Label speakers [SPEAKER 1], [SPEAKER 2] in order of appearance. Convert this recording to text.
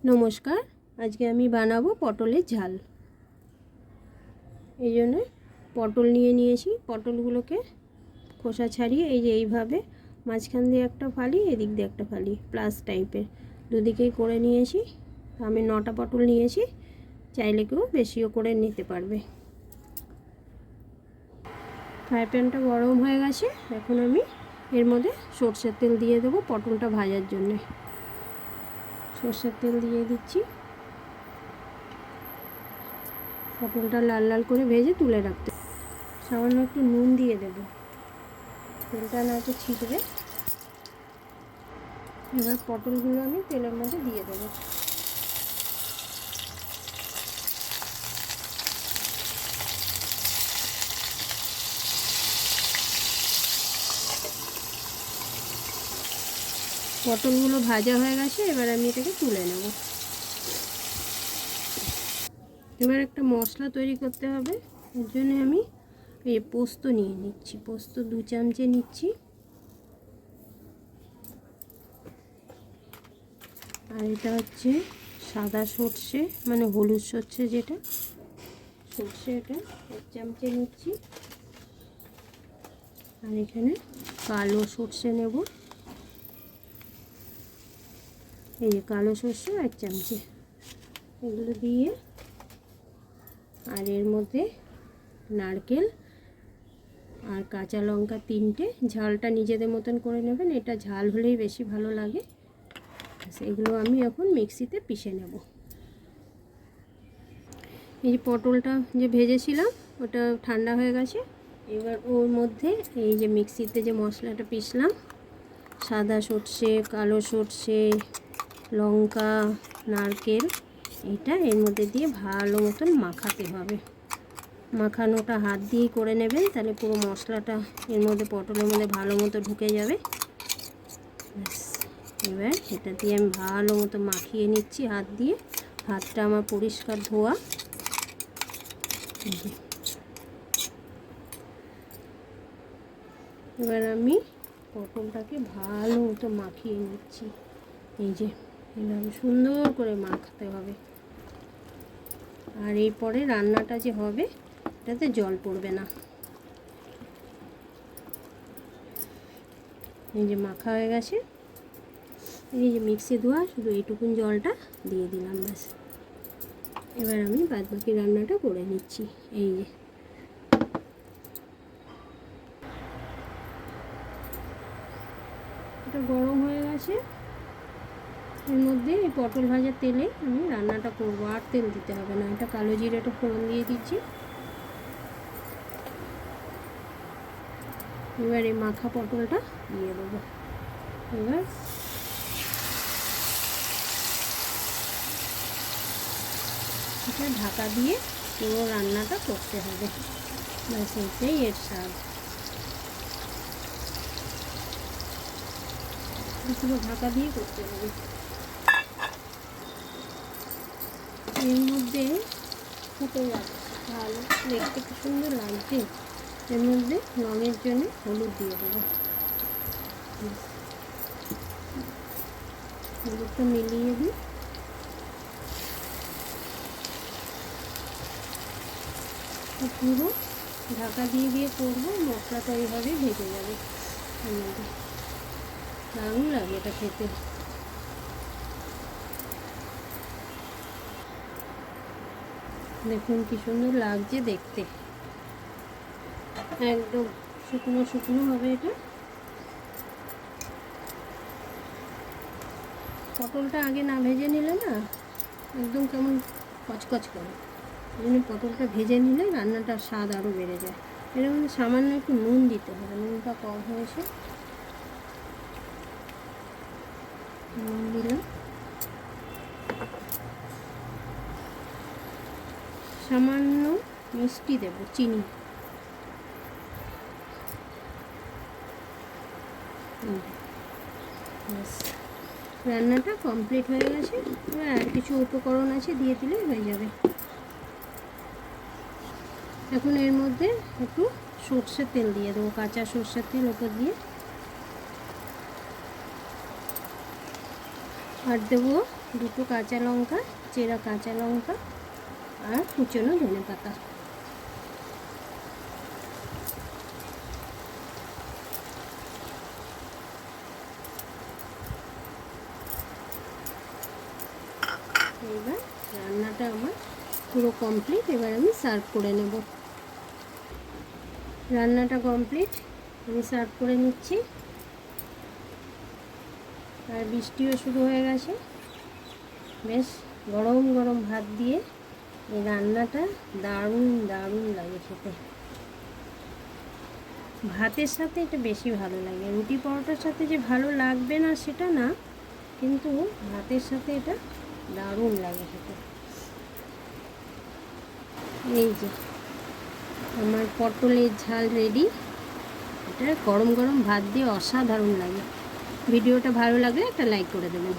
[SPEAKER 1] নমস্কার, আজকে আমি বানাবো পটলের ঝাল। এই জন্য পটল নিয়েছি। পটলগুলোকে খোসা ছাড়িয়ে এই যে এইভাবে মাঝখান দিয়ে একটা ফালি, এদিক দিয়ে একটা ফালি, প্লাস টাইপের দুদিকেই করে নিয়েছি। আমি 9টা পটল নিয়েছি, চাইলে কেউ বেশিও করে নিতে পারবে। ফ্রাই প্যানটা গরম হয়ে গেছে, এখন আমি এর মধ্যে সরষের তেল দিয়ে দেবো পটলটা ভাজার জন্যে। সরষের তেল দিয়ে দিচ্ছি। পটলটা লাল লাল করে ভেজে তুলে রাখতে, সামান্য একটু নুন দিয়ে দেব, তেলটা না একটু ছিটবে। এবার পটলগুলো আমি তেলের মধ্যে দিয়ে দেবো। পটলগুলো ভাজা হয়ে গেছে, এবার আমি এটাকে তুলে নেব। এবার একটা মশলা তৈরি করতে হবে, এর জন্য আমি এই পোস্ত নিয়ে নিচ্ছি। পোস্ত 2 চামচে নিচ্ছি, আর এটা হচ্ছে সাদা সর্ষে, মানে হলুদ সর্ষে যেটা, সর্ষে এটা 1 চামচে নিচ্ছি। আর এখানে কালো সর্ষে নেব, এই যে কালো সর্ষে 1 চামচে, এগুলো দিয়ে, আর এর মধ্যে নারকেল আর কাঁচা লঙ্কা 3টে। ঝালটা নিজেদের মতন করে নেবেন, এটা ঝাল হলেই বেশি ভালো লাগে। এগুলো আমি এখন মিক্সিতে পিষে নেব। এই যে পটলটা যে ভেজেছিলাম ওটা ঠান্ডা হয়ে গেছে। এবার ওর মধ্যে এই যে মিক্সিতে যে মশলাটা পিষলাম, সাদা সর্ষে, কালো সর্ষে, লঙ্কা, নারকেল, এটা এর মধ্যে দিয়ে ভালো মতন মাখাতে হবে। মাখানোটা হাত দিয়েই করে নেবেন, তাহলে পুরো মশলাটা এর মধ্যে পটলের মধ্যে ভালো মতো ঢুকে যাবে। এবার এটা দিয়ে আমি ভালো মতো মাখিয়ে নিচ্ছি হাত দিয়ে। হাতটা আমার পরিষ্কার ধোয়া। এবার আমি পটলটাকে ভালো মতো মাখিয়ে নিচ্ছি। এই যে এইভাবে সুন্দর করে মাখাতে হবে। আর এই পরে রান্নাটা যে হবে এটাতে জল পড়বে না। এই যে মাখা হয়ে গেছে, এই যে মিক্সি ধোয়া, শুধু এইটুকুন জলটা দিয়ে দিলাম, ব্যাস। এবার আমি বাদবাকি রান্নাটা করে নিচ্ছি। এই যে এটা গরম হয়ে গেছে, এর মধ্যে এই পটল ভাজার তেলে আমি রান্নাটা করবো, আর তেল দিতে হবে না। এটা কালো জিরেটা ফোড়ন দিয়ে দিচ্ছি। এবার এই মাখা পটলটা দিয়ে দেবো। এবার এটা ঢাকা দিয়ে পুরো রান্নাটা করতে হবে, ব্যাস এইটাই এর স্বাদ। পুরো ঢাকা দিয়ে করতে হবে। এর মধ্যে ফুটে যাচ্ছে, ভালো দেখতে কি সুন্দর লাগছে। এর মধ্যে রঙের জন্য হলুদ দিয়ে দেবো, হলুদটা মিলিয়ে দিই। পুরো ঢাকা দিয়ে দিয়ে করবো, মশলাটা এইভাবে ভেজে যাবে। দারুণ লাগে এটা খেতে। দেখুন কি সুন্দর লাগছে দেখতে, একদম শুকনো শুকনো হবে এটা। পটলটা আগে না ভেজে নিলে না একদম কেমন কচকচ করে, এই জন্য পটলটা ভেজে নিলে রান্নাটার স্বাদ আরও বেড়ে যায়। এর মধ্যে সামান্য একটু নুন দিতে হবে, নুনটা কম হয়েছে, নুন দিলাম। সামান্য মিষ্টি দেব, চিনি। রান্নাটা কমপ্লিট হয়ে গেছে। এবার আর কিছু উপকরণ আছে, দিয়ে দিলে হয়ে যাবে। এখন এর মধ্যে একটু সর্ষের তেল দিয়ে দেবো, কাঁচা সর্ষের তেল ওপর দিয়ে। আর দেবো দুটো কাঁচা লঙ্কা, চেরা কাঁচা লঙ্কা আর কুচনো ধনেপাতা। এবার রান্নাটা আমার পুরো কমপ্লিট। এবার আমি সার্ভ করে নেব। রান্নাটা কমপ্লিট, আমি সার্ভ করে নিচ্ছি। আর বৃষ্টিও শুরু হয়ে গেছে। বেশ গরম গরম ভাত দিয়ে এই রান্নাটা দারুণ দারুণ লাগে খেতে। ভাতের সাথে এটা বেশি ভালো লাগে। রুটি পরোটার সাথে যে ভালো লাগবে না সেটা না, কিন্তু ভাতের সাথে এটা দারুণ লাগে খেতে। এই যে আমার পটলের ঝাল রেডি। এটা গরম গরম ভাত দিয়ে অসাধারণ লাগে। ভিডিওটা ভালো লাগলে একটা লাইক করে দেবেন।